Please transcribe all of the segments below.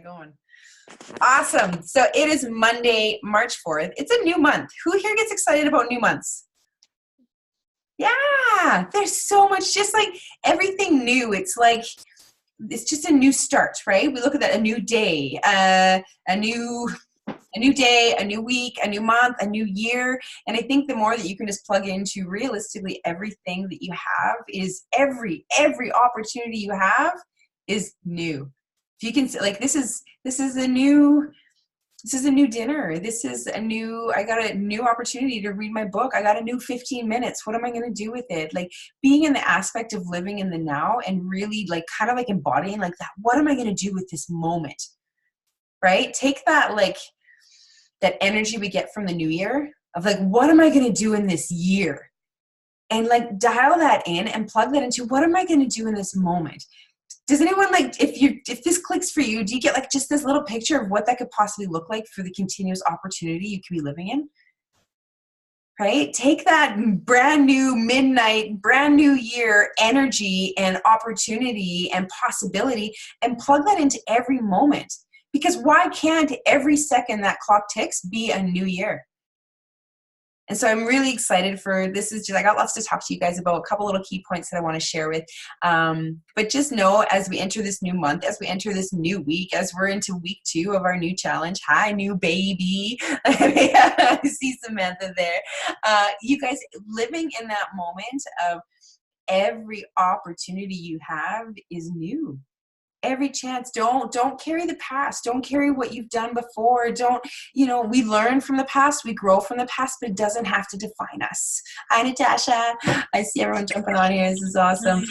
Going. Awesome. So it is Monday, March 4th. It's a new month. Who here gets excited about new months? Yeah, there's so much, just like everything new. It's like, it's just a new start, right? We look at that, a new day, a new day, a new week, a new month, a new year. And I think the more that you can just plug into realistically everything that you have is every opportunity you have is new. If you can, like, this is a new dinner. I got a new opportunity to read my book. I got a new 15 minutes. What am I going to do with it? Like, being in the aspect of living in the now and really like kind of like embodying like that. What am I going to do with this moment? Right? Take that, like that energy we get from the new year of like, what am I going to do in this year? And like dial that in and plug that into what am I going to do in this moment? Does anyone, like, if this clicks for you, do you get like just this little picture of what that could possibly look like for the continuous opportunity you could be living in? Right? Take that brand new midnight, brand new year energy and opportunity and possibility and plug that into every moment. Because why can't every second that clock ticks be a new year? And so I'm really excited for this. I got lots to talk to you guys about, a couple little key points that I want to share with. But just know, as we enter this new month, as we enter this new week, as we're into week 2 of our new challenge, hi, new baby. I see Samantha there. You guys, living in that moment of every opportunity you have is new. Every chance. Don't carry the past. Don't carry what you've done before. We learn from the past, we grow from the past, but it doesn't have to define us. Hi, Natasha. I see everyone jumping on here. This is awesome.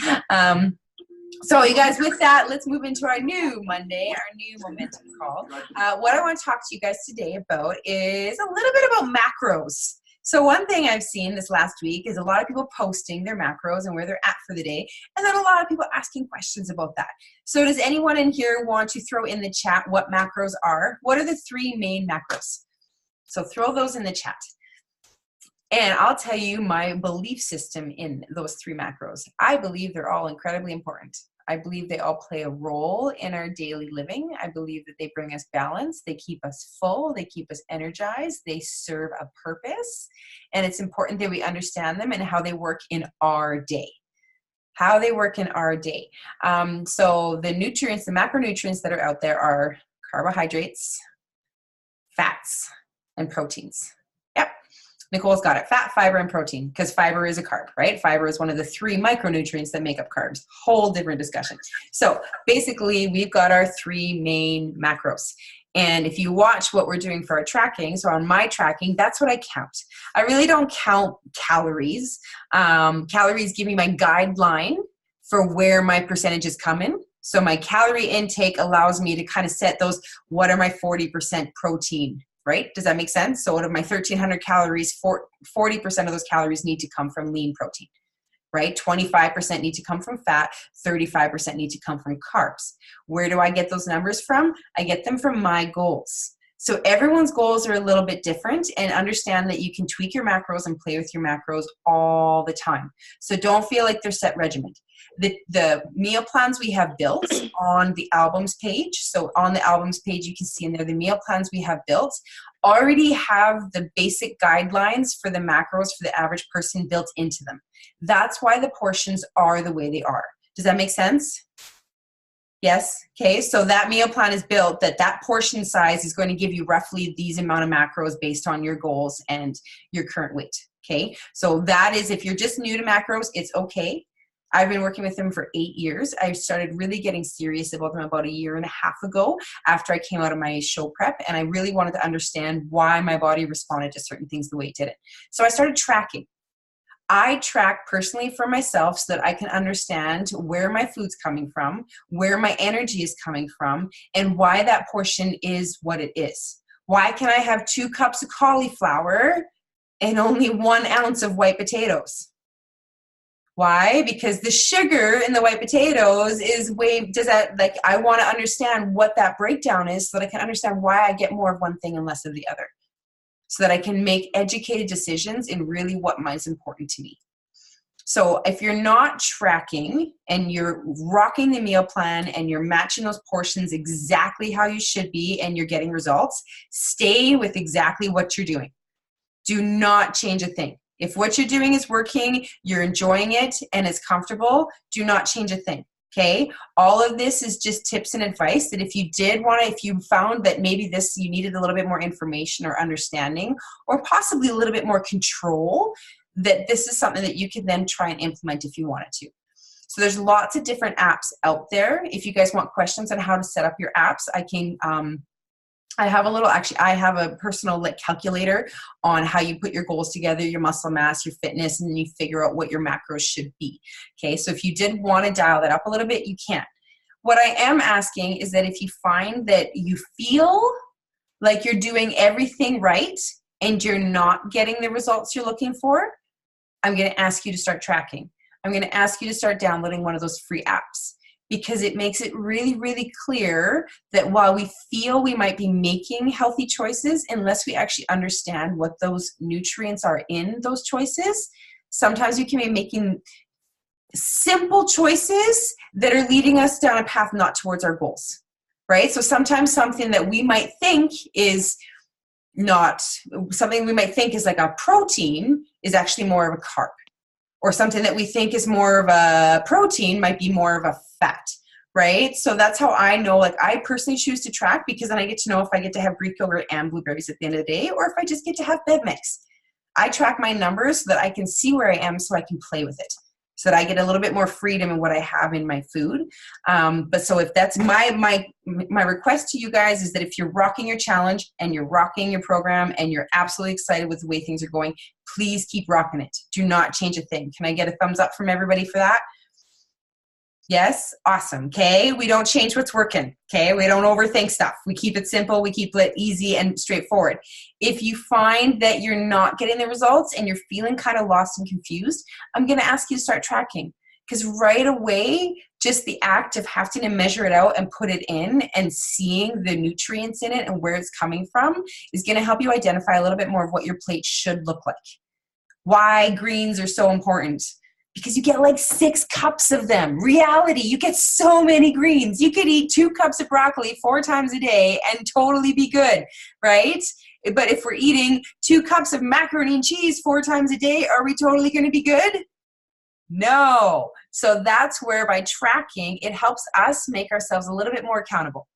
So you guys, with that, let's move into our new Monday, our new momentum call. What I want to talk to you guys today about is a little bit about macros. So one thing I've seen this last week is a lot of people posting their macros and where they're at for the day, and then a lot of people asking questions about that. So does anyone in here want to throw in the chat what macros are? What are the 3 main macros? So throw those in the chat. And I'll tell you my belief system in those 3 macros. I believe they're all incredibly important. I believe they all play a role in our daily living. I believe that they bring us balance. They keep us full. They keep us energized. They serve a purpose. And it's important that we understand them and how they work in our day. So the nutrients, the macronutrients that are out there are carbohydrates, fats, and proteins. Yep. Nicole's got it. Fat, fiber, and protein, because fiber is a carb, right? Fiber is one of the 3 micronutrients that make up carbs. Whole different discussion. So basically, we've got our 3 main macros. And if you watch what we're doing for our tracking, so on my tracking, that's what I count. I really don't count calories. Calories give me my guideline for where my percentages come in. So my calorie intake allows me to kind of set those, what are my 40% protein, right? Does that make sense? So out of my 1,300 calories, 40% of those calories need to come from lean protein, right? 25% need to come from fat, 35% need to come from carbs. Where do I get those numbers from? I get them from my goals. So everyone's goals are a little bit different, and understand that you can tweak your macros and play with your macros all the time. So don't feel like they're set regimented. The meal plans we have built on the albums page. So on the albums page, you can see in there the meal plans we have built already have the basic guidelines for the macros for the average person built into them. That's why the portions are the way they are. Does that make sense? Yes. Okay. So that meal plan is built that portion size is going to give you roughly these amount of macros based on your goals and your current weight. Okay. So that is, if you're just new to macros, it's okay. I've been working with them for 8 years. I started really getting serious about them about 1.5 years ago after I came out of my show prep, and I really wanted to understand why my body responded to certain things the way it did it. So I started tracking. I track personally for myself so that I can understand where my food's coming from, where my energy is coming from, and why that portion is what it is. Why can I have 2 cups of cauliflower and only 1 ounce of white potatoes? Why? Because the sugar in the white potatoes is I want to understand what that breakdown is so that I can understand why I get more of one thing and less of the other, so that I can make educated decisions in really what is important to me. So if you're not tracking and you're rocking the meal plan and you're matching those portions exactly how you should be and you're getting results, stay with exactly what you're doing. Do not change a thing. If what you're doing is working, you're enjoying it, and it's comfortable, do not change a thing. Okay? All of this is just tips and advice that if you did want to, if you found that maybe this, you needed a little bit more information or understanding, or possibly a little bit more control, that this is something that you can then try and implement if you wanted to. So there's lots of different apps out there. If you guys want questions on how to set up your apps, I have a personal calculator on how you put your goals together, your muscle mass, your fitness, and then you figure out what your macros should be. Okay, so if you did want to dial that up a little bit, you can. What I am asking is that if you find that you feel like you're doing everything right and you're not getting the results you're looking for, I'm going to ask you to start tracking. I'm going to ask you to start downloading one of those free apps, because it makes it really, really clear that while we feel we might be making healthy choices, unless we actually understand what those nutrients are in those choices, sometimes we can be making simple choices that are leading us down a path not towards our goals, right? So sometimes something that we might think is not, something we might think is like a protein is actually more of a carb. Or something that we think is more of a protein might be more of a fat, right? So that's how I know, like I personally choose to track, because then I get to know if I get to have Greek yogurt and blueberries at the end of the day, or if I just get to have bed mix. I track my numbers so that I can see where I am, so I can play with it, so that I get a little bit more freedom in what I have in my food. But so if that's my request to you guys, is that if you're rocking your challenge and you're rocking your program and you're absolutely excited with the way things are going, please keep rocking it. Do not change a thing. Can I get a thumbs up from everybody for that? Yes? Awesome. Okay. We don't change what's working. Okay. We don't overthink stuff. We keep it simple. We keep it easy and straightforward. If you find that you're not getting the results and you're feeling kind of lost and confused, I'm going to ask you to start tracking, because right away, just the act of having to measure it out and put it in and seeing the nutrients in it and where it's coming from is going to help you identify a little bit more of what your plate should look like. Why greens are so important. Because you get like 6 cups of them. Reality, you get so many greens. You could eat 2 cups of broccoli 4 times a day and totally be good, right? But if we're eating 2 cups of macaroni and cheese 4 times a day, are we totally going to be good? No. So that's where by tracking, it helps us make ourselves a little bit more accountable.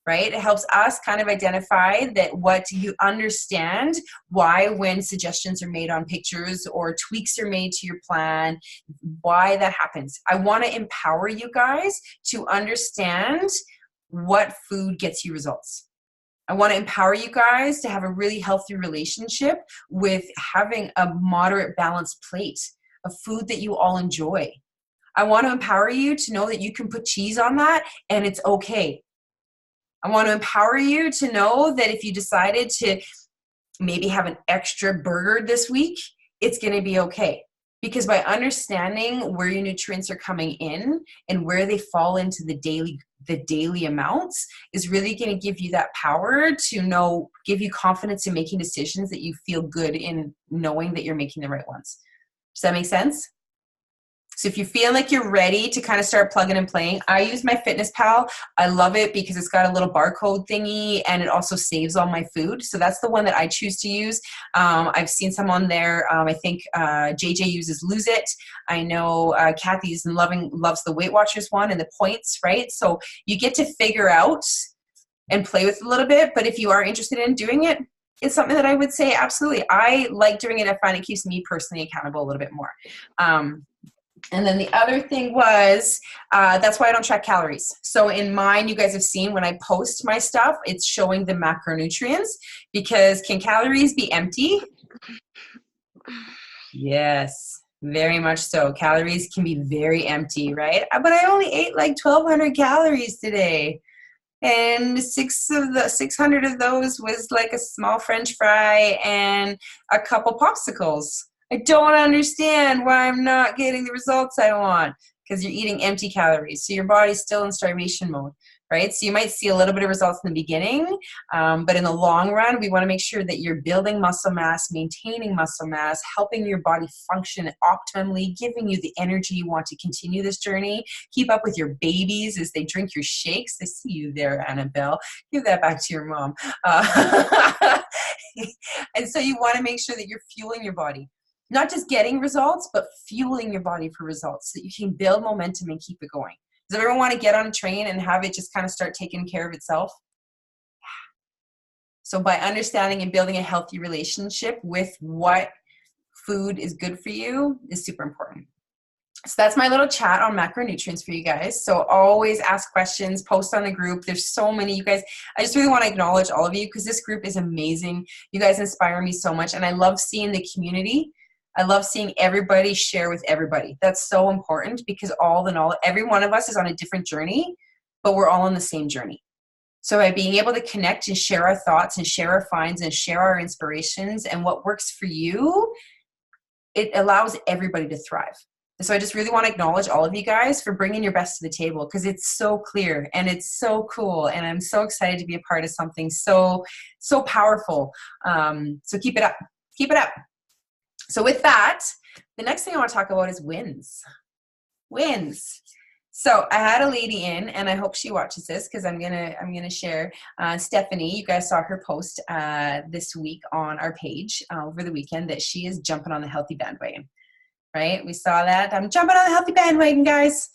Right? It helps us kind of identify that what you understand why when suggestions are made on pictures or tweaks are made to your plan, why that happens. I want to empower you guys to understand what food gets you results. I want to empower you guys to have a really healthy relationship with having a moderate balanced plate of food that you all enjoy. I want to empower you to know that you can put cheese on that and it's okay. I want to empower you to know that if you decided to maybe have an extra burger this week, it's going to be okay. Because by understanding where your nutrients are coming in and where they fall into the daily amounts is really going to give you that power to know, give you confidence in making decisions that you feel good in knowing that you're making the right ones. Does that make sense? So if you feel like you're ready to kind of start plugging and playing, I use my FitnessPal. I love it because it's got a little barcode thingy and it also saves all my food. So that's the one that I choose to use. I've seen some on there. I think JJ uses Lose It. I know Kathy's loves the Weight Watchers one and the points, right? So you get to figure out and play with it a little bit. But if you are interested in doing it, it's something that I would say absolutely. I like doing it. I find it keeps me personally accountable a little bit more. And then the other thing was, that's why I don't track calories. So in mine, you guys have seen when I post my stuff, it's showing the macronutrients, because can calories be empty? Yes, very much so. Calories can be very empty, right? But I only ate like 1,200 calories today. And 600 of those was like a small French fry and a couple popsicles. I don't understand why I'm not getting the results I want, because you're eating empty calories. So your body's still in starvation mode. right? So you might see a little bit of results in the beginning, but in the long run, we want to make sure that you're building muscle mass, maintaining muscle mass, helping your body function optimally, giving you the energy you want to continue this journey. Keep up with your babies as they drink your shakes. I see you there, Annabelle. Give that back to your mom. And so you want to make sure that you're fueling your body. Not just getting results, but fueling your body for results so that you can build momentum and keep it going. Does everyone want to get on a train and have it just kind of start taking care of itself? So by understanding and building a healthy relationship with what food is good for you is super important. So that's my little chat on macronutrients for you guys. So always ask questions, post on the group. There's so many, you guys. I just really want to acknowledge all of you because this group is amazing. You guys inspire me so much, and I love seeing the community. I love seeing everybody share with everybody. That's so important because all in all, every one of us is on a different journey, but we're all on the same journey. So by being able to connect and share our thoughts and share our finds and share our inspirations and what works for you, it allows everybody to thrive. So I just really want to acknowledge all of you guys for bringing your best to the table because it's so clear and it's so cool. And I'm so excited to be a part of something so powerful. So keep it up. Keep it up. So with that, the next thing I want to talk about is wins. Wins. So I had a lady in, and I hope she watches this because I'm gonna share. Stephanie, you guys saw her post this week on our page over the weekend that she is jumping on the healthy bandwagon. Right? We saw that. I'm jumping on the healthy bandwagon, guys.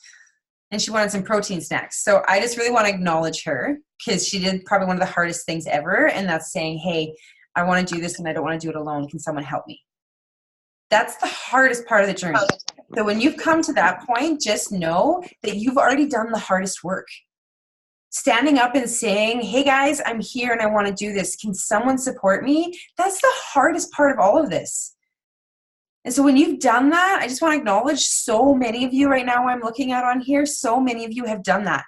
And she wanted some protein snacks. So I just really want to acknowledge her because she did probably one of the hardest things ever, and that's saying, hey, I want to do this and I don't want to do it alone. Can someone help me? That's the hardest part of the journey. So when you've come to that point, just know that you've already done the hardest work. Standing up and saying, hey guys, I'm here and I want to do this. Can someone support me? That's the hardest part of all of this. And so when you've done that, I just want to acknowledge so many of you right now I'm looking at on here, so many of you have done that.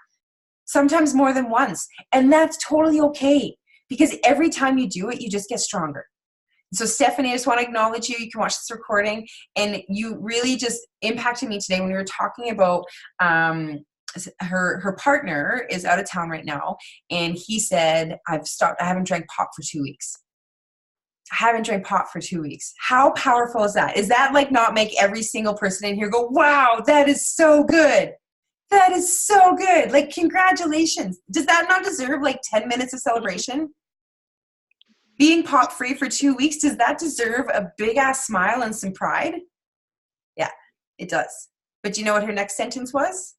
Sometimes more than once. And that's totally okay because every time you do it, you just get stronger. So Stephanie, I just want to acknowledge you. You can watch this recording, and you really just impacted me today when we were talking about her partner is out of town right now, and he said, I haven't drank pop for 2 weeks. I haven't drank pop for 2 weeks. How powerful is that? Is that like not make every single person in here go, wow, that is so good. That is so good. Like, congratulations. Does that not deserve like 10 minutes of celebration? Being pop free for 2 weeks, does that deserve a big ass smile and some pride? Yeah, it does. But you know what her next sentence was?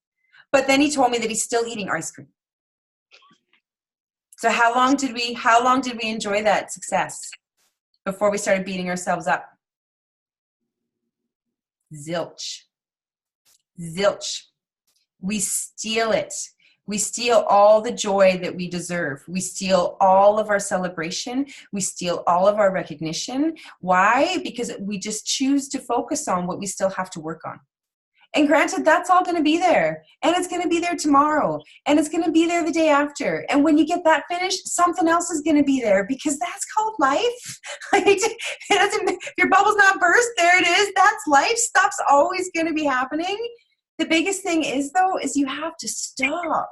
But then he told me that he's still eating ice cream. So how long did we enjoy that success before we started beating ourselves up? Zilch. Zilch. We steal it. We steal all the joy that we deserve. We steal all of our celebration. We steal all of our recognition. Why? Because we just choose to focus on what we still have to work on. And granted, that's all going to be there. And it's going to be there tomorrow. And it's going to be there the day after. And when you get that finished, something else is going to be there because that's called life. If your bubble's not burst, there it is. That's life. Stuff's always going to be happening. The biggest thing is, though, is you have to stop.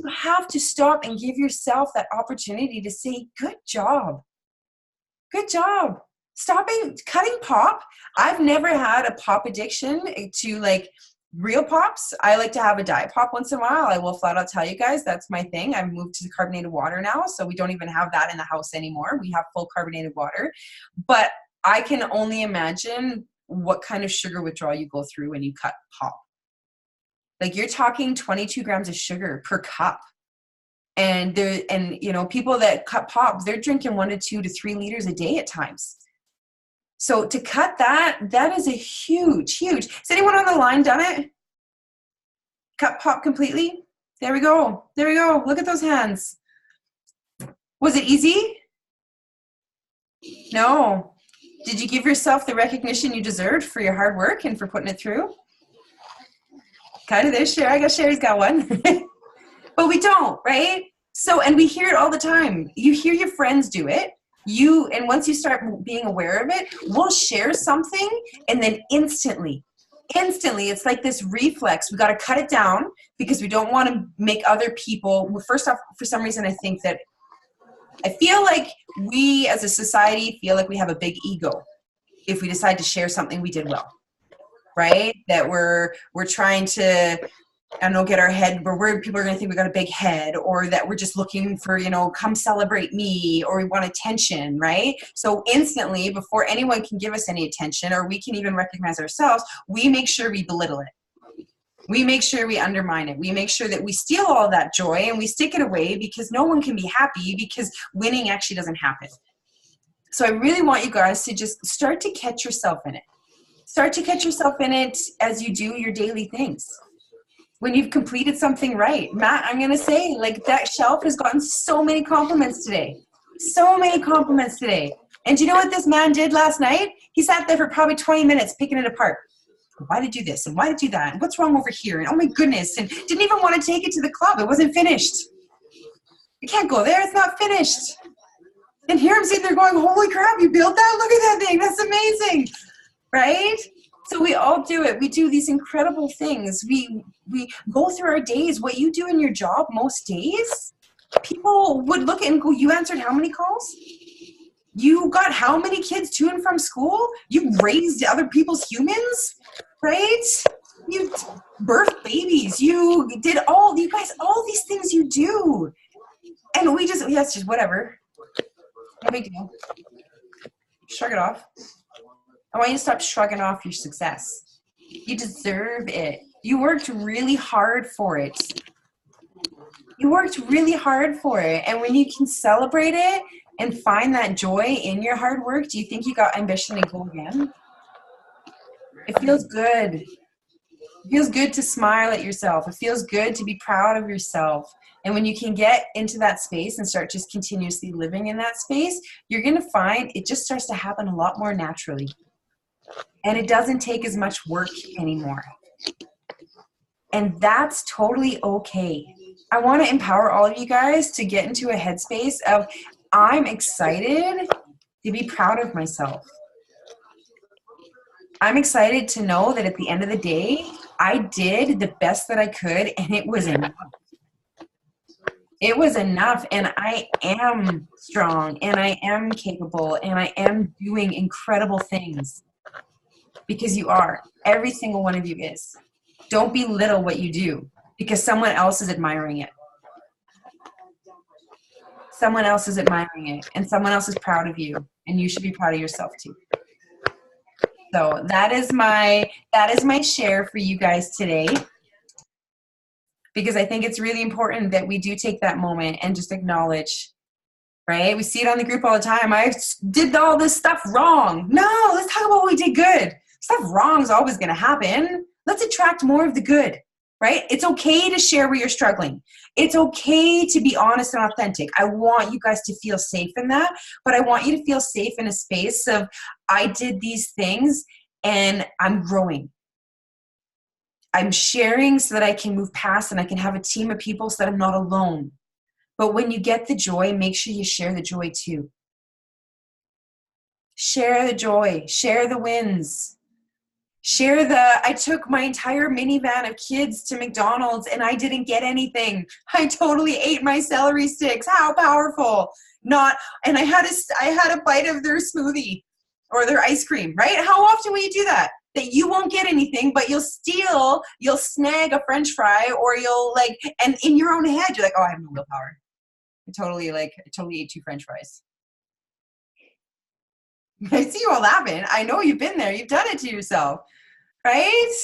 You have to stop and give yourself that opportunity to say, good job. Good job. Cutting pop. I've never had a pop addiction to like real pops. I like to have a diet pop once in a while. I will flat out tell you guys that's my thing. I've moved to carbonated water now, so we don't even have that in the house anymore. We have full carbonated water. But I can only imagine what kind of sugar withdrawal you go through when you cut pop. Like, you're talking 22 grams of sugar per cup. And people that cut pop, they're drinking 1 to 2 to 3 liters a day at times. So to cut that is a huge. Has anyone on the line done it? Cut pop completely? There we go. Look at those hands. Was it easy? No. Did you give yourself the recognition you deserved for your hard work and for putting it through? Kind of this, Sherry. I guess Sherry's got one. But we don't, right? So, and we hear it all the time. You hear your friends do it. And once you start being aware of it, we'll share something and then instantly instantly, it's like this reflex. We got to cut it down because we don't want to make other people, well, first off, for some reason, I feel like we as a society feel like we have a big ego if we decide to share something we did well, right? That we're trying to, I don't know, get our head, we're worried people are going to think we got a big head, or that we're just looking for, come celebrate me, or we want attention, right? So instantly, before anyone can give us any attention, or we can even recognize ourselves, we make sure we belittle it. We make sure we undermine it. We make sure that we steal all that joy and we stick it away, because no one can be happy because winning actually doesn't happen. So I really want you guys to just start to catch yourself in it. Start to catch yourself in it as you do your daily things. When you've completed something right. Matt, I'm going to say, like, that shelf has gotten so many compliments today. So many compliments today. And do you know what this man did last night? He sat there for probably 20 minutes picking it apart. Why did you do this? And why did you do that? And what's wrong over here? And oh my goodness. And didn't even want to take it to the club. It wasn't finished. You can't go there. It's not finished. And here I'm sitting there going, holy crap, you built that? Look at that thing. That's amazing. Right? So we all do it. We do these incredible things. We go through our days. What you do in your job most days, people would look and go, you answered how many calls? You got how many kids to and from school? You raised other people's humans, right? You birthed babies. You did all these things you do. And it's just whatever. No big deal. Shrug it off. I want you to stop shrugging off your success. You deserve it. You worked really hard for it. You worked really hard for it. And when you can celebrate it and find that joy in your hard work, do you think you got ambition to go again? It feels good. It feels good to smile at yourself. It feels good to be proud of yourself. And when you can get into that space and start just continuously living in that space, you're going to find it just starts to happen a lot more naturally. And it doesn't take as much work anymore. And that's totally okay. I want to empower all of you guys to get into a headspace of, I'm excited to be proud of myself. I'm excited to know that at the end of the day, I did the best that I could, and it was enough. It was enough, and I am strong, and I am capable, and I am doing incredible things. Because you are. Every single one of you is. Don't belittle what you do, because someone else is admiring it. Someone else is admiring it, and someone else is proud of you, and you should be proud of yourself too. So that is my share for you guys today, because I think it's really important that we do take that moment and just acknowledge, right? We see it on the group all the time. I did all this stuff wrong. No, let's talk about what we did good. Stuff wrong is always going to happen. Let's attract more of the good, right? It's okay to share where you're struggling. It's okay to be honest and authentic. I want you guys to feel safe in that, but I want you to feel safe in a space of, I did these things and I'm growing. I'm sharing so that I can move past and I can have a team of people so that I'm not alone. But when you get the joy, make sure you share the joy too. Share the joy, share the wins. Share I took my entire minivan of kids to McDonald's and I didn't get anything. I totally ate my celery sticks. How powerful. And I had a bite of their smoothie or their ice cream, right? How often will you do that? That you won't get anything, but you'll snag a French fry, or and in your own head, you're like, oh, I have no willpower. I totally ate 2 French fries. I see you all laughing. I know you've been there. You've done it to yourself, right?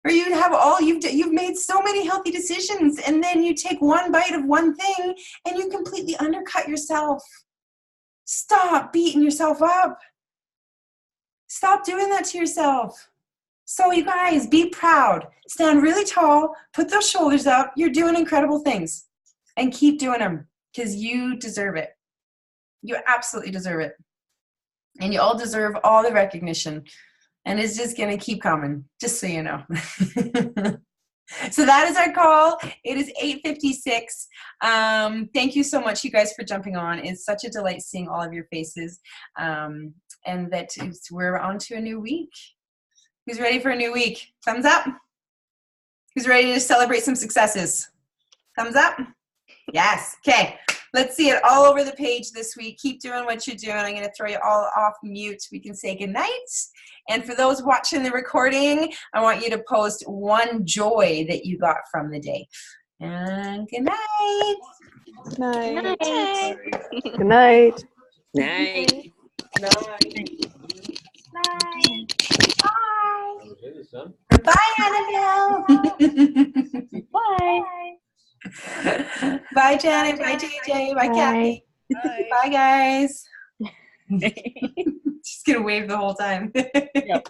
Or you've made so many healthy decisions, and then you take one bite of one thing and you completely undercut yourself. Stop beating yourself up. Stop doing that to yourself. So you guys, be proud. Stand really tall. Put those shoulders up. You're doing incredible things. And keep doing them, because you deserve it. You absolutely deserve it. And you all deserve all the recognition. And it's just going to keep coming, just so you know. So that is our call. It is 8:56. Thank you so much, you guys, for jumping on. It's such a delight seeing all of your faces. And that we're on to a new week. Who's ready for a new week? Thumbs up. Who's ready to celebrate some successes? Thumbs up. Yes. Okay. Let's see it all over the page this week. Keep doing what you're doing. I'm going to throw you all off mute. We can say goodnight. And for those watching the recording, I want you to post one joy that you got from the day. And good night. Good night. Good Good night. Night. Bye, Annabelle. Bye. Bye, Janet. Bye, JJ. Bye, Kathy. Bye, guys. She's going to wave the whole time. Yep.